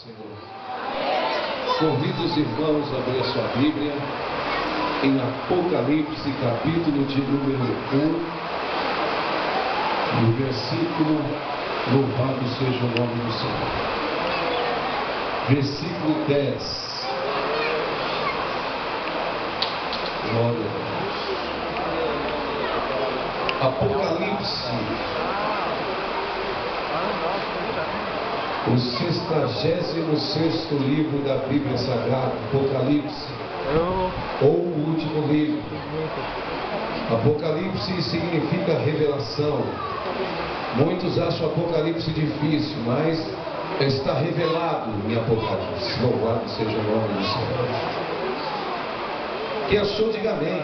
Senhor. Convido os irmãos a abrir a sua Bíblia em Apocalipse, capítulo de número 1, no versículo, louvado seja o nome do Senhor. Versículo 10. Glória a Deus. Apocalipse, o 66º livro da Bíblia Sagrada, Apocalipse, ou o último livro. Apocalipse significa revelação. Muitos acham Apocalipse difícil, mas está revelado em Apocalipse. Louvado seja o nome do Senhor. Quem achou, diga amém.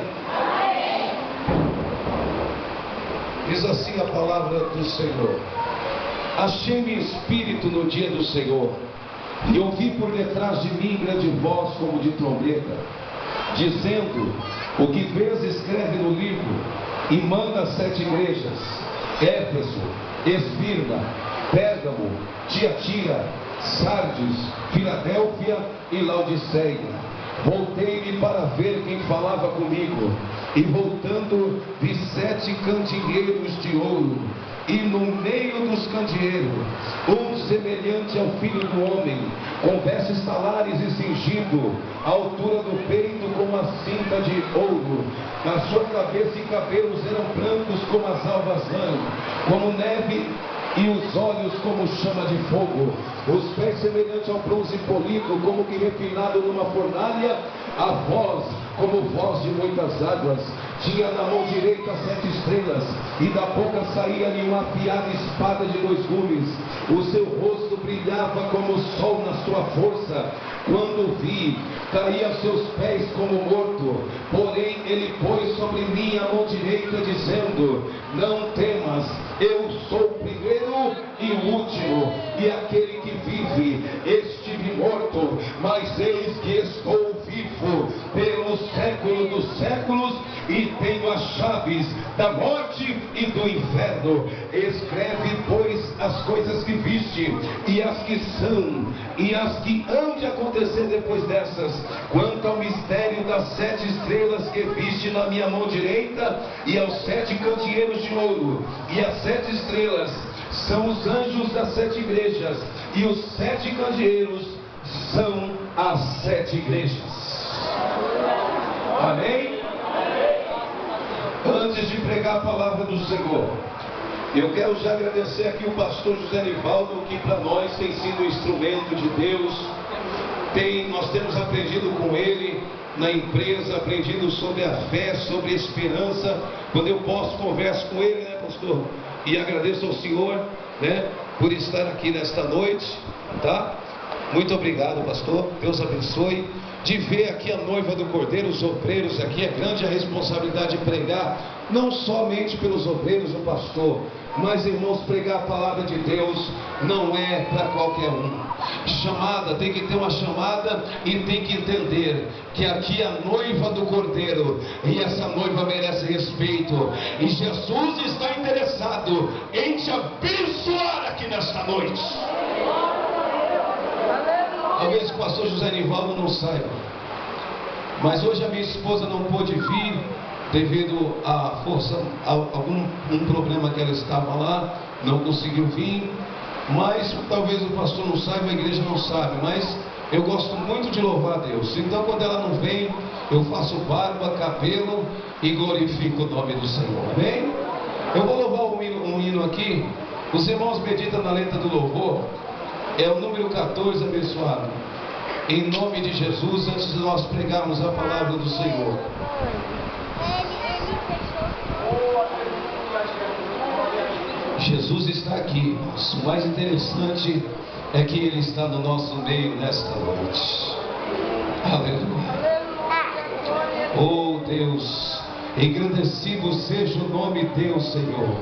Diz assim a palavra do Senhor: achei-me espírito no dia do Senhor, e ouvi por detrás de mim grande voz como de trombeta, dizendo: o que vês escreve no livro, e manda às 7 igrejas: Éfeso, Esmirna, Pérgamo, Tiatira, Sardes, Filadélfia e Laodiceia. Voltei-me para ver quem falava comigo, e voltando vi 7 candeeiros de ouro, e no meio dos candeeiros, um semelhante ao Filho do Homem, com vestes talares e cingido, à altura do peito com uma cinta de ouro. A sua cabeça e cabelos eram brancos como as alvas rãs, como neve, e os olhos como chama de fogo, os pés semelhantes ao bronze polido, como que refinado numa fornalha, a voz como voz de muitas águas. Tinha na mão direita 7 estrelas, e da boca saía-lhe uma afiada espada de 2 gumes. O seu rosto brilhava como o sol na sua força. Quando vi, caí a seus pés como morto. Porém ele pôs sobre mim a mão direita, dizendo: não temas, eu sou o primeiro e o último, e aquele que vive. Estive morto, mas eis que estou vivo pelo século dos séculos, e tenho as chaves da morte e do inferno. Escreve, pois, as coisas que viste, e as que são, e as que hão de acontecer depois dessas. Quanto ao mistério das 7 estrelas que viste na minha mão direita, e aos 7 candeeiros de ouro, e as 7 estrelas são os anjos das 7 igrejas, e os 7 candeeiros são as 7 igrejas. Amém? Antes de pregar a palavra do Senhor, eu quero já agradecer aqui o pastor José Nivaldo, que para nós tem sido um instrumento de Deus. Nós temos aprendido com ele na empresa, aprendido sobre a fé, sobre a esperança. Quando eu posso, converso com ele, né, pastor? E agradeço ao Senhor, né, por estar aqui nesta noite, tá? Muito obrigado, pastor. Deus abençoe. De ver aqui a noiva do Cordeiro, os obreiros aqui, é grande a responsabilidade de pregar, não somente pelos obreiros, o pastor, mas, irmãos, pregar a palavra de Deus não é para qualquer um. Chamada, tem que ter uma chamada, e tem que entender que aqui é a noiva do Cordeiro, e essa noiva merece respeito, e Jesus está interessado em te abençoar aqui nesta noite. Talvez o pastor José Nivaldo não saiba, mas hoje a minha esposa não pôde vir devido a força, algum problema que ela estava lá, não conseguiu vir. Mas talvez o pastor não saiba, a igreja não sabe, mas eu gosto muito de louvar a Deus. Então quando ela não vem, eu faço barba, cabelo e glorifico o nome do Senhor. Amém? Eu vou louvar um hino aqui. Os irmãos meditam na letra do louvor. É o número 14, abençoado. Em nome de Jesus, antes de nós pregarmos a palavra do Senhor. Jesus está aqui, irmãos. O mais interessante é que Ele está no nosso meio nesta noite. Aleluia. Oh Deus, engrandecido seja o nome teu, Senhor.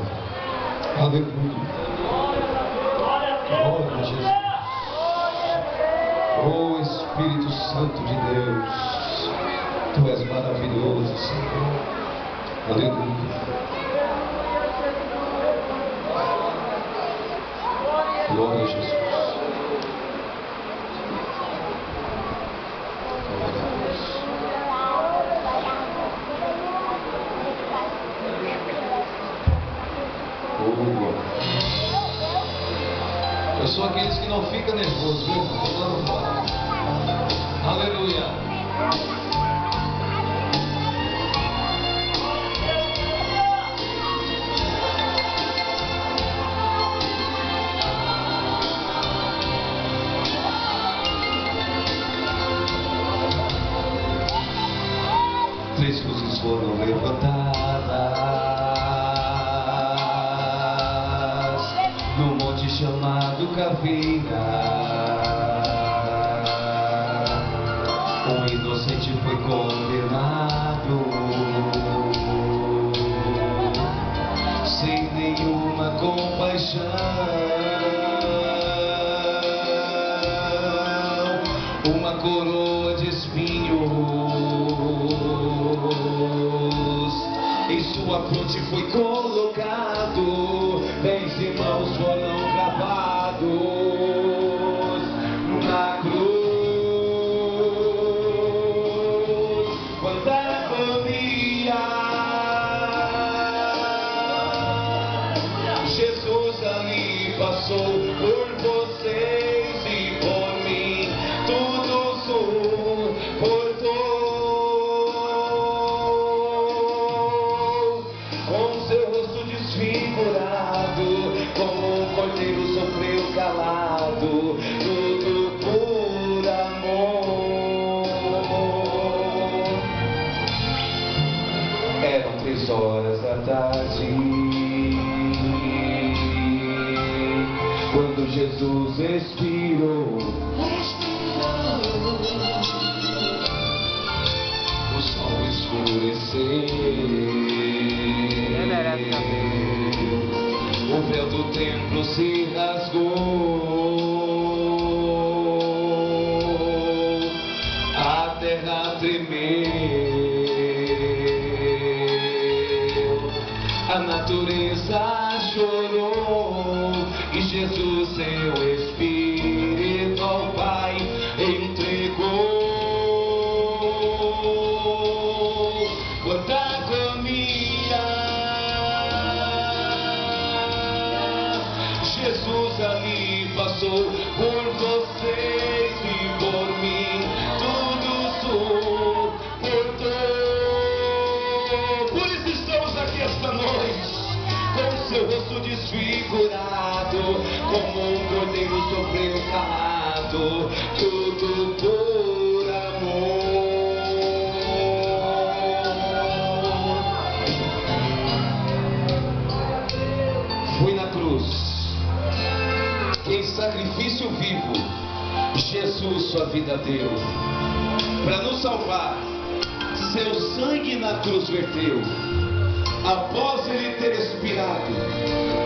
Aleluia. Glória a Jesus. Oh Espírito Santo de Deus, Tu és maravilhoso, Senhor. Aleluia. Glória a Jesus. Não fica nervoso, viu? Não fala. Aleluia. Três cruzes foram levantadas no monte chamado Caveira. Um inocente foi condenado sem nenhuma compaixão. Uma coroa de espinhos em sua fronte foi colocado, pés e mãos foram gravados na cruz. Quanta agonia! Jesus ali passou por vocês e por mim, tudo suportou. Com seu rosto desfigurado, como um cordeiro sofreu calado, tudo por amor. Eram 3 horas da tarde, quando Jesus expirou. O sol escureceu. O véu do templo se rasgou, a terra tremeu, a natureza chorou, e Jesus seu Espírito ao Pai entregou. Quanta agonia! Jesus ali passou por vocês e por mim, tudo suportou. Por isso estamos aqui esta noite, com seu rosto desfigurado, como um cordeiro sofreu calado, tudo por amor. Fui na cruz, em sacrifício vivo, Jesus sua vida deu, para nos salvar, seu sangue na cruz verteu. Após ele ter expirado,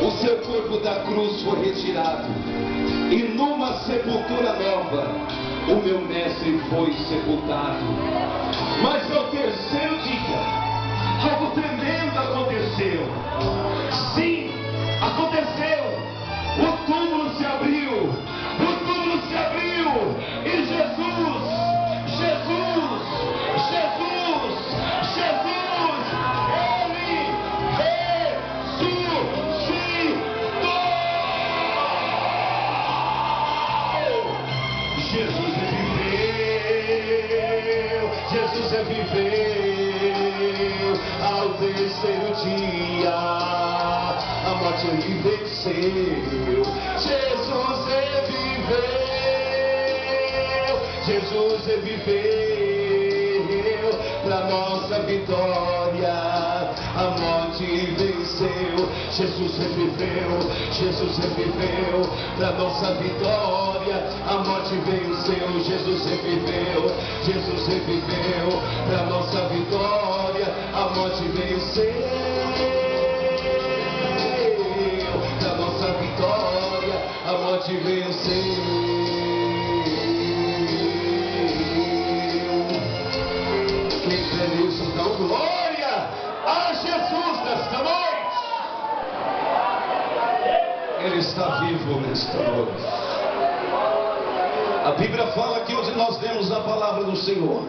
o seu corpo da cruz foi retirado, e numa sepultura nova, o meu mestre foi sepultado. Mas ao terceiro dia, algo tremendo aconteceu. Sim, aconteceu. O túmulo se abriu, e Jesus, ele ressuscitou. Jesus reviveu ao terceiro dia. A morte ele venceu. Jesus reviveu pra nossa vitória. A morte venceu. Jesus reviveu pra nossa vitória. A morte venceu. Jesus reviveu pra nossa vitória. A morte venceu pra nossa vitória. A morte venceu. Então, glória a Jesus nesta noite. Ele está vivo nesta noite. A Bíblia fala que onde nós lemos a palavra do Senhor,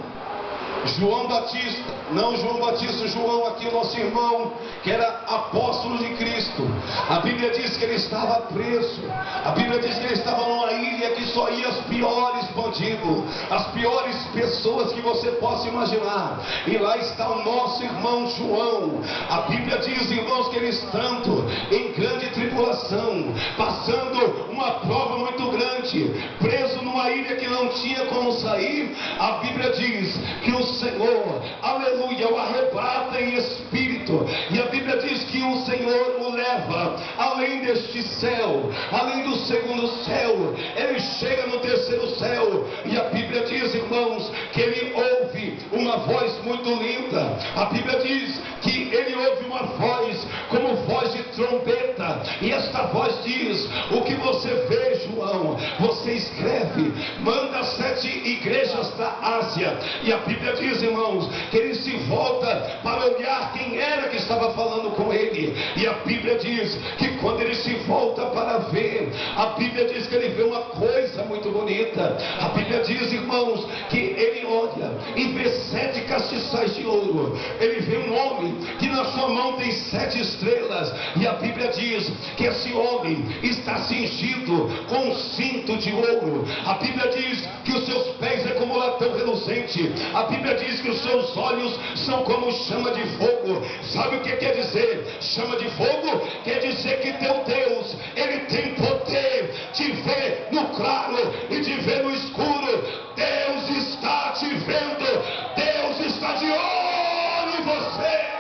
João Batista, não João Batista, João aqui, o nosso irmão, que era apóstolo de Cristo. A Bíblia diz que ele estava preso. A Bíblia diz que ele estava numa ilha que só ia os piores bandidos, as piores pessoas que você possa imaginar. E lá está o nosso irmão João. A Bíblia diz, irmãos, que ele estando em grande tribulação, passando uma prova muito grande, preso numa ilha que não tinha como sair. A Bíblia diz que o Senhor, aleluia, o arrebata em espírito, e a Bíblia diz que o Senhor o leva além deste céu, além do segundo céu. Ele chega no terceiro céu, e a Bíblia diz, irmãos, que ele ouve uma voz muito linda. A Bíblia diz que ele ouve uma voz como voz de trombeta, e esta voz diz: o que você vê, João, você escreve, manda 7 igrejas da Ásia. E a Bíblia diz, irmãos, que ele se volta para olhar quem era que estava falando com ele. E a Bíblia diz que quando ele se volta para ver, a Bíblia diz que ele vê uma coisa muito bonita. A Bíblia diz, irmãos, que ele olha e vê 7 castiçais de ouro. Ele vê um homem que na sua mão tem 7 estrelas. E a Bíblia diz que esse homem está cingido com um cinto de ouro. A Bíblia diz que os seus pés é como latão reluzente. A Bíblia diz que os seus olhos são como chama de fogo. Sabe o que quer dizer chama de fogo? Quer dizer que teu Deus, ele tem poder de ver no claro e de ver no escuro. Deus está te vendo. Deus está de olho em você.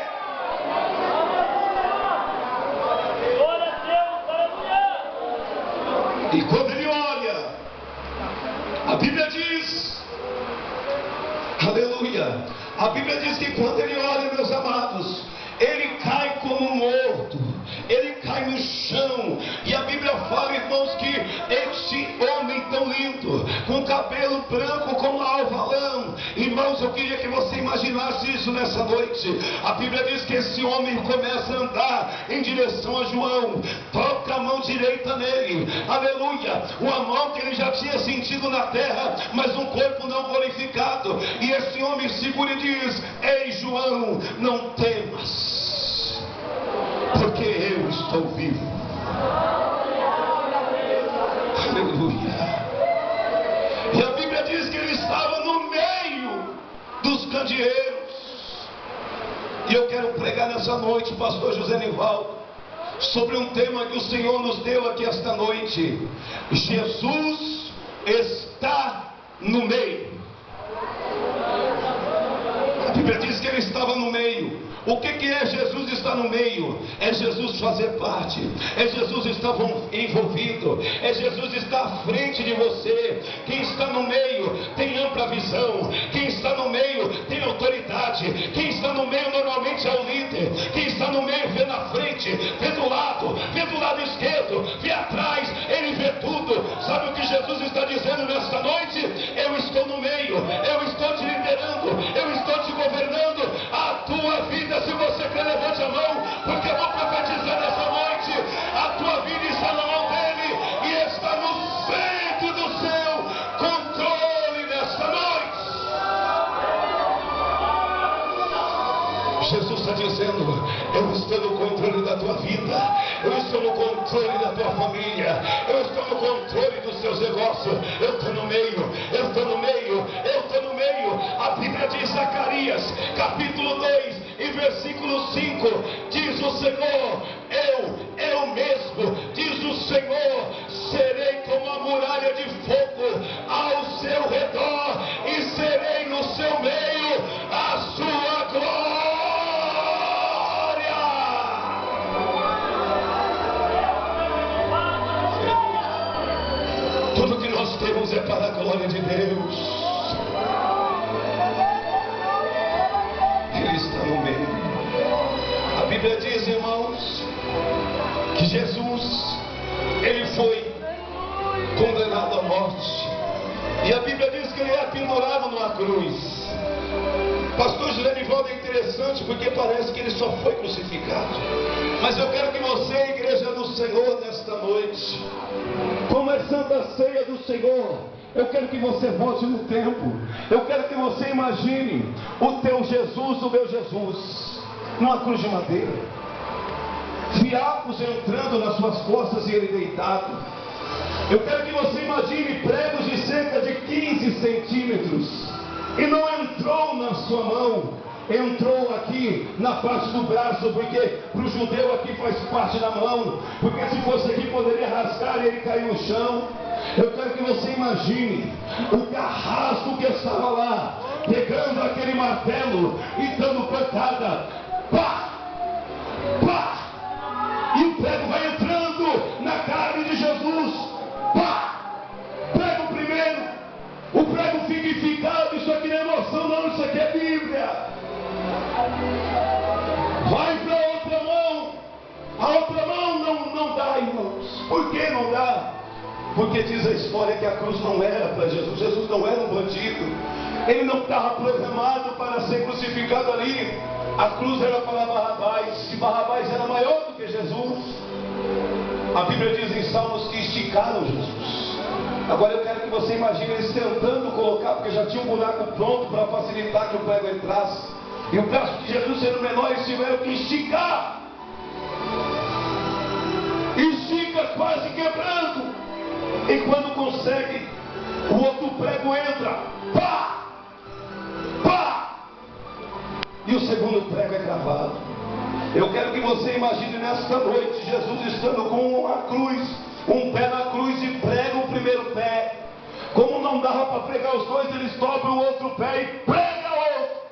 E quando ele olha, a Bíblia diz, aleluia, a Bíblia diz que quando ele olha, meus amados, ele cai como morto, ele cai no chão. E a Bíblia fala, irmãos, que este homem tão lindo, com cabelo branco como alvalão, irmãos, eu queria que você imaginasse isso nessa noite. A Bíblia diz que esse homem começa a andar em direção a João, toca a mão direita nele, aleluia, uma mão que ele já tinha sentido na terra, mas um corpo não glorificado. E esse homem segura e diz: ei, João, não temas, porque eu estou vivo. Aleluia. E a Bíblia diz que ele estava no meio dos candeeiros. E eu quero pregar nessa noite, pastor José Nivaldo, sobre um tema que o Senhor nos deu aqui esta noite. Jesus está no meio. A Bíblia diz que ele estava no meio. O que é Jesus estar no meio? É Jesus fazer parte, é Jesus estar envolvido, é Jesus estar à frente de você. Quem está no meio tem ampla visão, quem está no meio tem autoridade, quem está no meio normalmente é o líder. Quem está no meio vê na frente, vê do lado esquerdo, vê atrás, ele vê tudo. Sabe o que Jesus está dizendo nesta noite? Eu estou no meio, eu estou te liderando, eu estou te governando. A tua vida, se você quer, levante a mão, porque eu vou profetizar nessa noite. A tua vida está na mão dele e está no centro do seu controle nesta noite. Jesus está dizendo: eu estou no controle da tua vida, eu estou no controle da tua família, eu estou no controle dos seus negócios. Eu estou no meio, eu estou no meio, eu estou no meio. A Bíblia diz, Zacarias, capítulo 2 e versículo 5, diz o Senhor: eu mesmo, diz o Senhor, serei como a muralha de fogo ao seu redor e serei no seu meio a sua glória. Tudo que nós temos é para a glória de Deus. Ele está no meio. A Bíblia diz, irmãos, que Jesus, ele foi condenado à morte. E a Bíblia diz que ele é pendurado numa cruz. Pastor José Nivaldo, é interessante porque parece que ele só foi crucificado. Mas eu quero que você, igreja do Senhor, nesta noite, como é Santa Ceia do Senhor, Eu quero que você volte no tempo. Eu quero que você imagine o teu Jesus, o meu Jesus, numa cruz de madeira, fiapos entrando nas suas costas e ele deitado. Eu quero que você imagine pregos de cerca de 15 centímetros. E não entrou na sua mão, entrou aqui na parte do braço, porque para o judeu aqui faz parte da mão, porque se fosse aqui poderia rasgar e ele cair no chão. Eu quero que você imagine o carrasco que estava lá, pegando aquele martelo e dando pancada, pá, pá, e o prego vai entrando na carne de Jesus, pá, prego primeiro, o prego fica enficado. Isso aqui não é emoção não, isso aqui é Bíblia. Vai para a outra mão, a outra mão não dá, irmãos. Por que não dá? Porque diz a história que a cruz não era para Jesus. Jesus não era um bandido. Ele não estava programado para ser crucificado ali. A cruz era para Barrabás. E Barrabás era maior do que Jesus. A Bíblia diz em Salmos que esticaram Jesus. Agora eu quero que você imagine eles tentando colocar, porque já tinha um buraco pronto para facilitar que o prego entrasse. E o braço de Jesus sendo menor, eles tiveram que esticar. Estica quase quebrando. E quando consegue, o outro prego entra, pá, pá, e o segundo prego é cravado. Eu quero que você imagine nesta noite Jesus estando com a cruz, um pé na cruz e prega o primeiro pé. Como não dava para pregar os dois, eles dobram o outro pé e prega outro.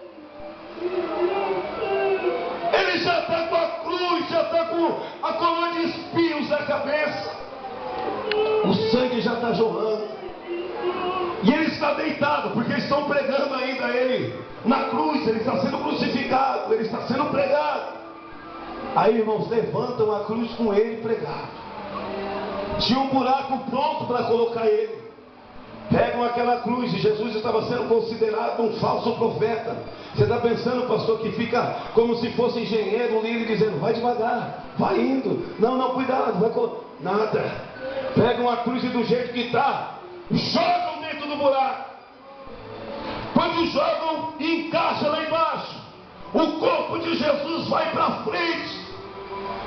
Ele já está com a cruz, já está com a coroa de espinhos na cabeça. O sangue já está jorrando. E ele está deitado, porque estão pregando ainda ele na cruz. Ele está sendo crucificado, ele está sendo pregado. Aí, irmãos, levantam a cruz com ele pregado. Tinha um buraco pronto para colocar ele. Pegam aquela cruz, e Jesus estava sendo considerado um falso profeta. Você está pensando, pastor, que fica como se fosse engenheiro, um líder dizendo, vai devagar, vai indo, não, cuidado, vai nada. Pegam a cruz e do jeito que está, jogam dentro do buraco. Quando jogam, encaixa lá embaixo. O corpo de Jesus vai para frente.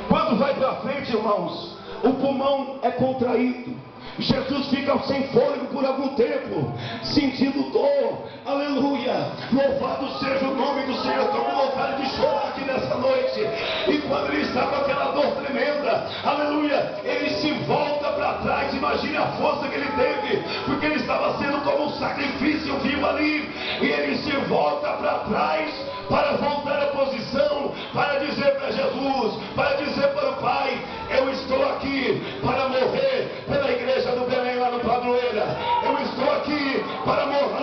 Quando vai para frente, irmãos, o pulmão é contraído. Jesus fica sem fôlego por algum tempo, sentindo dor. Aleluia, louvado seja o nome do Senhor. Estou com vontade de chorar aqui nessa noite. E quando ele está com aquela dor tremenda, aleluia, ele se volta para trás. Imagine a força que ele teve, porque ele estava sendo como um sacrifício vivo ali. E ele se volta para trás, para voltar à posição, para dizer para Jesus, para dizer para o Pai, eu estou aqui para morrer pela igreja do Belém lá no Padroeira. Eu estou aqui para morrer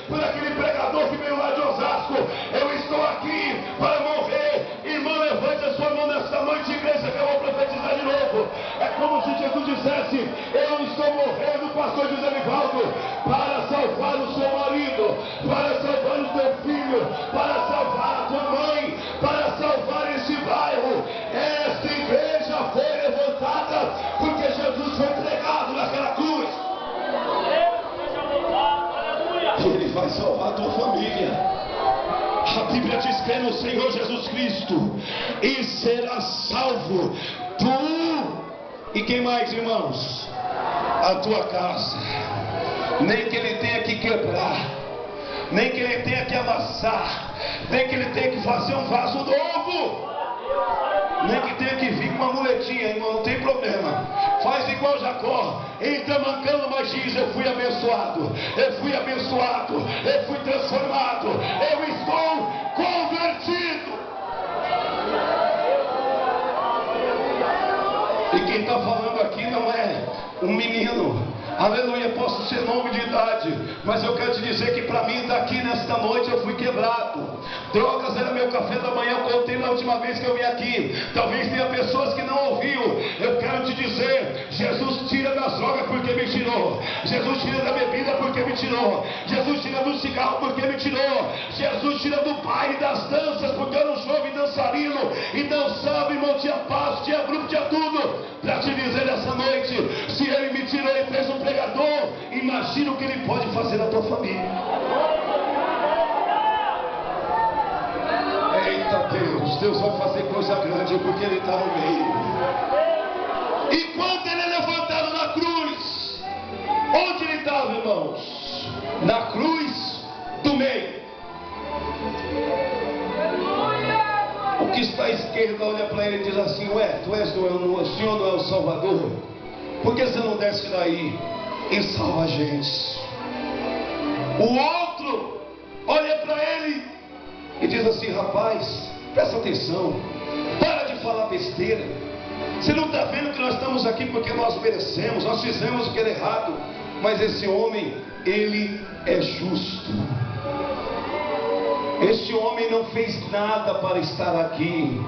por aquele pregador que veio lá de Osasco. Eu estou aqui para morrer. Irmão, levante a sua mão nesta noite, igreja, que eu vou profetizar de novo. É como se Jesus dissesse, eu estou morrendo, pastor José Nivaldo, para salvar o seu marido, para salvar o seu filho, para salvar a tua mãe, para salvar esse bairro. Esta igreja foi levantada porque Jesus foi pregado naquela cruz. E ele vai salvar a tua família. A Bíblia diz que é no Senhor Jesus Cristo e será salvo tu e quem mais, irmãos? A tua casa. Nem que ele tenha que quebrar, nem que ele tenha que amassar, nem que ele tenha que fazer um vaso novo, nem que tenha que vir com uma muletinha, irmão, não tem problema. Faz igual Jacó, entra mancando, mas diz, eu fui abençoado, eu fui transformado, eu estou convertido. E quem está falando aqui não é um menino, aleluia, posso ser nome de idade, mas eu quero te dizer que para mim daqui nesta noite eu fui quebrado. Drogas era meu café da manhã, eu contei na última vez que eu vim aqui. Talvez tenha pessoas que não ouviu. Eu quero te dizer, Jesus tira das drogas porque me tirou. Jesus tira da bebida porque me tirou. Jesus tira do cigarro porque me tirou. Jesus tira do baile, das danças, porque eu não sou dançarino e dançava, irmão, tinha passo, tinha grupo, tinha tudo. Para te dizer nessa noite, se ele me tirou e fez um pregador, imagina o que ele pode fazer na tua família. Eita Deus, Deus vai fazer coisa grande porque ele está no meio. E quando ele é levantado na cruz, onde ele estava, irmãos? Na cruz do meio. O que está à esquerda olha para ele e diz assim: ué, o Senhor não é o Salvador? Por que você não desce daí e salva a gente? O outro olha para ele e diz assim: rapaz, presta atenção, para de falar besteira. Você não está vendo que nós estamos aqui porque nós merecemos, nós fizemos o que era errado. Mas esse homem, ele é justo. Este homem não fez nada para estar aqui.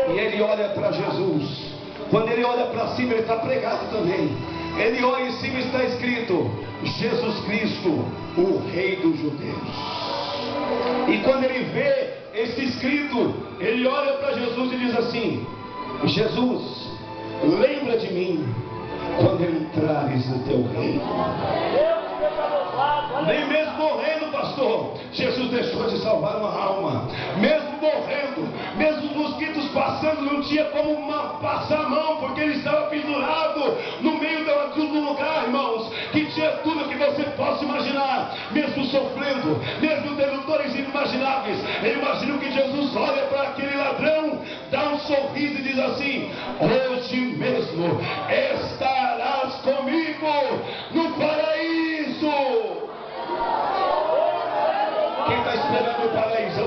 E ele olha para Jesus. Quando ele olha para cima, ele está pregado também. Ele olha em cima e está escrito: Jesus Cristo, o Rei dos Judeus. E quando ele vê esse escrito, ele olha para Jesus e diz assim: Jesus, lembra de mim quando entrares no teu reino. Nem mesmo morrendo, pastor, Jesus deixou de salvar uma alma. Mesmo morrendo, mesmo os mosquitos passando, não tinha como passar a mão, porque ele estava pendurado no meio do lugar, irmãos, que tinha tudo que você possa imaginar. Mesmo sofrendo, mesmo tendo dores inimagináveis, eu imagino que Jesus olha para aquele ladrão, dá um sorriso e diz assim: hoje mesmo estarás comigo no paraíso. Quem está esperando o paraíso?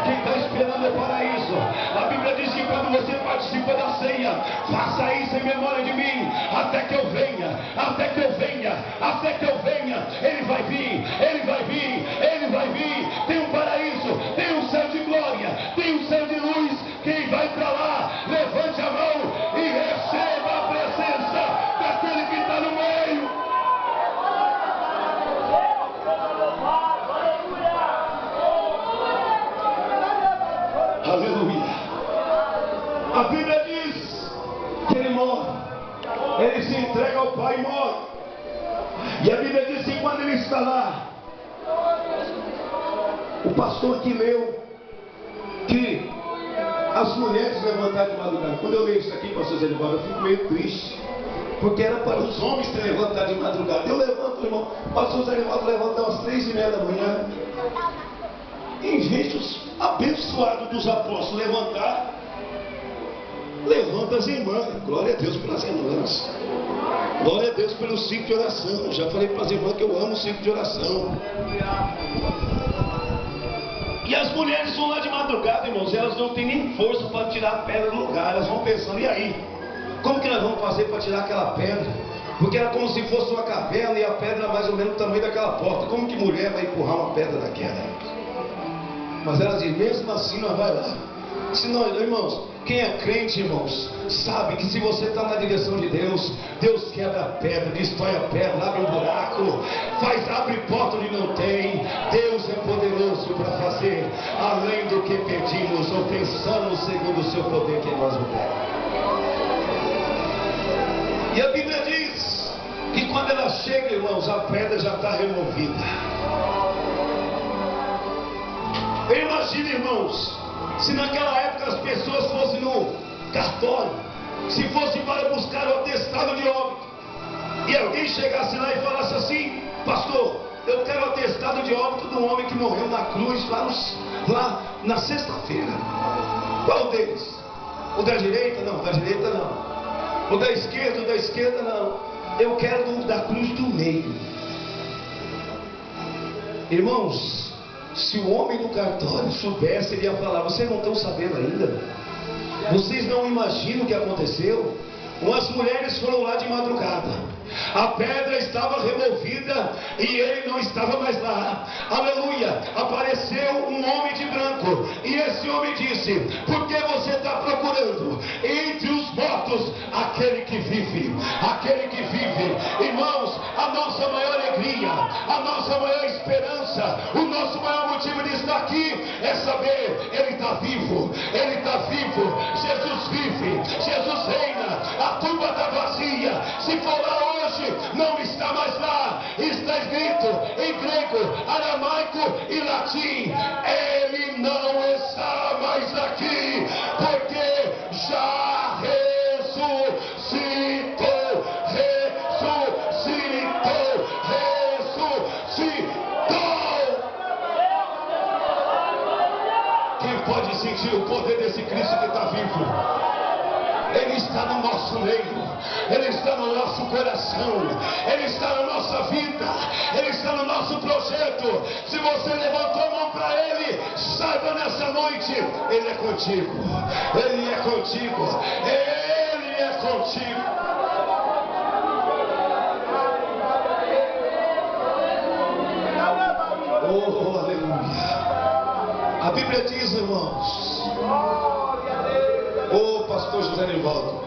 Quem está esperando o paraíso? A Bíblia diz que quando você participa da ceia, faça isso em memória de mim, até que eu venha, até que eu venha, até que eu venha. Ele vai vir, ele vai vir, ele vai vir. Tem um paraíso, tem um céu de glória, tem um céu de luz. Quem vai para lá, levante a mão e receba a presença daquele que está no meio. Aleluia. A Bíblia diz que ele morre, ele se entrega ao Pai e morre. E a Bíblia diz que quando ele está lá, o pastor que leu que as mulheres levantaram de madrugada. Quando eu leio isso aqui, pastor Zé Livaldo, eu fico meio triste, porque era para os homens terem levantado de madrugada. Eu levanto, irmão, pastor Zé Livaldo levanta às 3:30 da manhã. Em vez dos abençoados dos apóstolos levantar, levanta as irmãs. Glória a Deus pelas irmãs. Glória a Deus pelo ciclo de oração. Já falei para as irmãs que eu amo o ciclo de oração. E as mulheres vão lá de madrugada, irmãos, elas não têm nem força para tirar a pedra do lugar. Elas vão pensando: e aí? Como que nós vamos fazer para tirar aquela pedra? Porque era como se fosse uma caverna e a pedra era mais ou menos o tamanho daquela porta. Como que mulher vai empurrar uma pedra daquela? Mas elas dizem: mesmo assim nós vai lá. Senão, irmãos, quem é crente, irmãos, sabe que se você está na direção de Deus, Deus quebra a pedra, destrói a pedra, abre um buraco, abre porta onde não tem. Deus é poderoso para fazer além do que pedimos ou pensamos, segundo o seu poder que nós o der. E a Bíblia diz que quando ela chega, irmãos, a pedra já está removida. Imagina, irmãos, se naquela época as pessoas fossem no cartório, se fossem para buscar o atestado de óbito, e alguém chegasse lá e falasse assim: pastor, eu quero o atestado de óbito de um homem que morreu na cruz lá na sexta-feira. Qual deles? O da direita? Não, da direita não. O da esquerda? O da esquerda não. Eu quero o da cruz do meio. Irmãos, se o homem do cartório soubesse, ele ia falar: vocês não estão sabendo ainda? Vocês não imaginam o que aconteceu? Umas mulheres foram lá de madrugada, A pedra estava removida e ele não estava mais lá. Aleluia. Apareceu um homem de branco, e esse homem disse: por que você está procurando entre os mortos aquele que vive? Aquele que vive. Irmãos, a nossa maior alegria, a nossa maior esperança, o nosso maior motivo de estar aqui é saber: ele está vivo, ele está vivo. Jesus vive, Jesus reina. A tumba está vazia. Se for lá hoje, não está mais lá. Está escrito em grego, aramaico e latim: ele não está mais aqui, porque já ressuscitou. Quem pode sentir o poder desse Cristo que está vivo? Ele está no nosso meio, ele está no nosso coração, ele está na nossa vida, ele está no nosso projeto. Se você levantou a mão para ele, saiba nessa noite: ele é contigo, ele é contigo, ele é contigo. Oh, aleluia. A Bíblia diz, irmãos, oh, pastor José Nivaldo,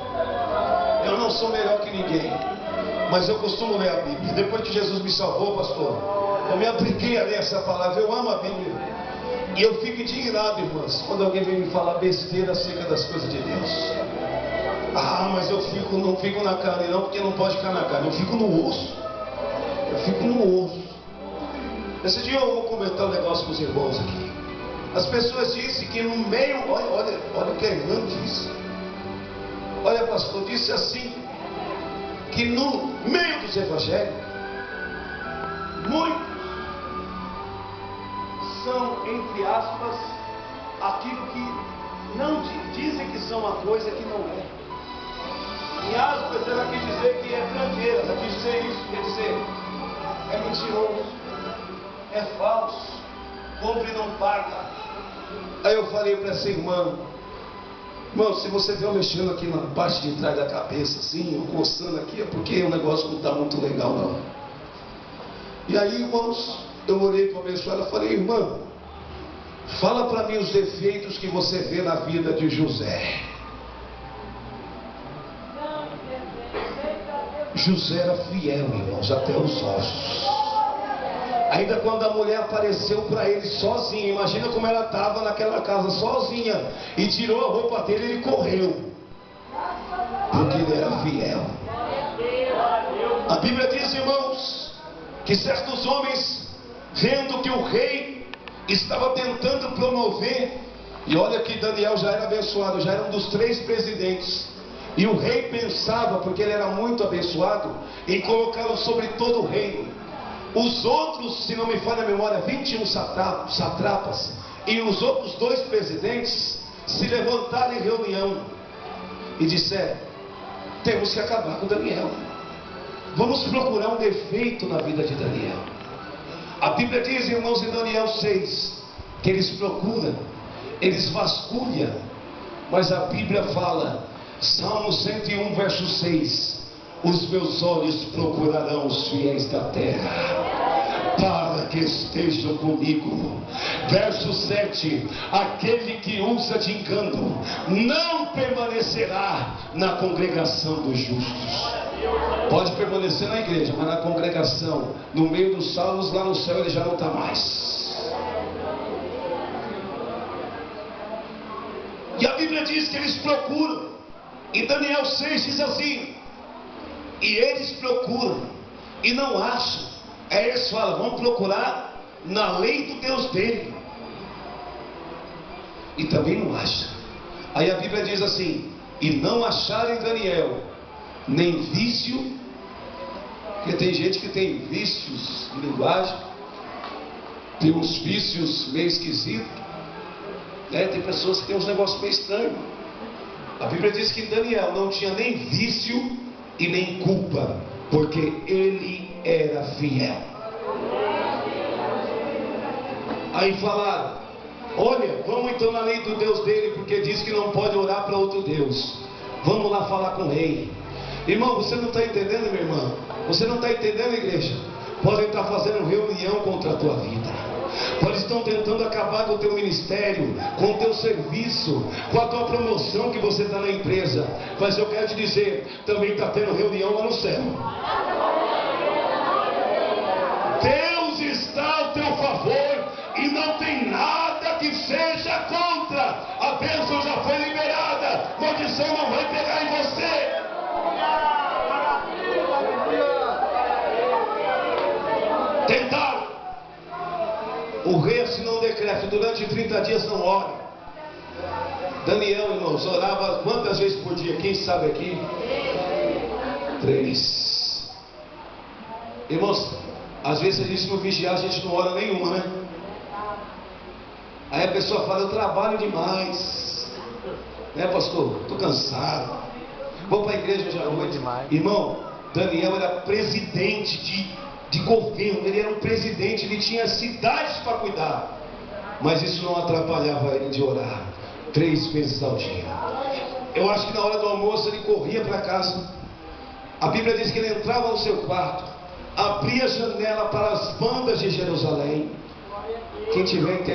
eu não sou melhor que ninguém, mas eu costumo ler a Bíblia. Depois que Jesus me salvou, pastor, eu me apliquei a ler essa palavra. Eu amo a Bíblia e eu fico indignado, irmãos, quando alguém vem me falar besteira acerca das coisas de Deus. Ah, mas eu não fico na carne não, porque não pode ficar na carne. Eu fico no osso. Eu fico no osso. Esse dia eu vou comentar um negócio com os irmãos aqui. As pessoas dizem que no meio, olha o que a irmã disse. Olha, pastor, disse assim, que no meio dos evangélicos, muitos são, entre aspas, aquilo que não dizem que são uma coisa que não é. Em aspas, ela quis dizer que é tranqueira, ela quis dizer isso, quer dizer, é mentiroso, é falso, compra e não paga. Aí eu falei para essa irmã: irmão, se você viu mexendo aqui na parte de trás da cabeça, assim, ou coçando aqui, é porque o negócio não está muito legal, não. E aí, irmãos, eu olhei para a abençoada e falei: irmã, fala para mim os defeitos que você vê na vida de José. José era fiel, irmãos, até os ossos. Ainda quando a mulher apareceu para ele sozinha, imagina como ela estava naquela casa sozinha, e tirou a roupa dele, ele correu, porque ele era fiel. A Bíblia diz, irmãos, que certos homens, vendo que o rei estava tentando promover, e olha que Daniel já era abençoado, já era um dos 3 presidentes, e o rei pensava, porque ele era muito abençoado, em colocá-lo sobre todo o reino. Os outros, se não me falha a memória, 21 satrapas e os outros 2 presidentes se levantaram em reunião e disseram: temos que acabar com Daniel. Vamos procurar um defeito na vida de Daniel. A Bíblia diz, irmãos, em Daniel 6, que eles procuram, eles vasculham, mas a Bíblia fala, Salmo 101, verso 6: os meus olhos procurarão os fiéis da terra, para que estejam comigo. Verso 7: aquele que usa de engano não permanecerá na congregação dos justos. Pode permanecer na igreja, mas na congregação, no meio dos salvos, lá no céu ele já não está mais. E a Bíblia diz que eles procuram. Em Daniel 6 diz assim: e eles procuram e não acham. Aí eles falam: vamos procurar na lei do Deus dele, e também não acham. Aí a Bíblia diz assim: e não acharam em Daniel nem vício, porque tem gente que tem vícios de linguagem, tem uns vícios meio esquisitos, né? Tem pessoas que têm uns negócios meio estranhos. A Bíblia diz que Daniel não tinha nem vício e nem culpa, porque ele era fiel. Aí falaram: olha, vamos então na lei do Deus dele, porque diz que não pode orar para outro Deus. Vamos lá falar com o rei. Irmão, você não está entendendo, minha irmã? Você não está entendendo, igreja? Podem estar fazendo reunião contra a tua vida. Podem estar tentando acabar com o teu ministério, com o teu serviço, com a tua promoção que você está na empresa. Mas eu quero te dizer, também está tendo reunião lá no céu. Deus está ao teu favor e não tem nada que seja contra. A bênção já foi liberada. Maldição não vai pegar em você. Tentaram. O rei assinou um decreto: durante 30 dias não ore. Daniel, irmãos, orava quantas vezes por dia? Quem sabe aqui? 3. Irmãos, às vezes a gente não vigiar, a gente não ora nenhuma, né? Aí a pessoa fala: eu trabalho demais, né, pastor? Estou cansado, vou para a igreja hoje à noite. Irmão, Daniel era presidente de governo, ele era um presidente, ele tinha cidades para cuidar, mas isso não atrapalhava ele de orar 3 vezes ao dia. Eu acho que na hora do almoço ele corria para casa. A Bíblia diz que ele entrava no seu quarto, abria a janela para as bandas de Jerusalém. Quem tiver entendendo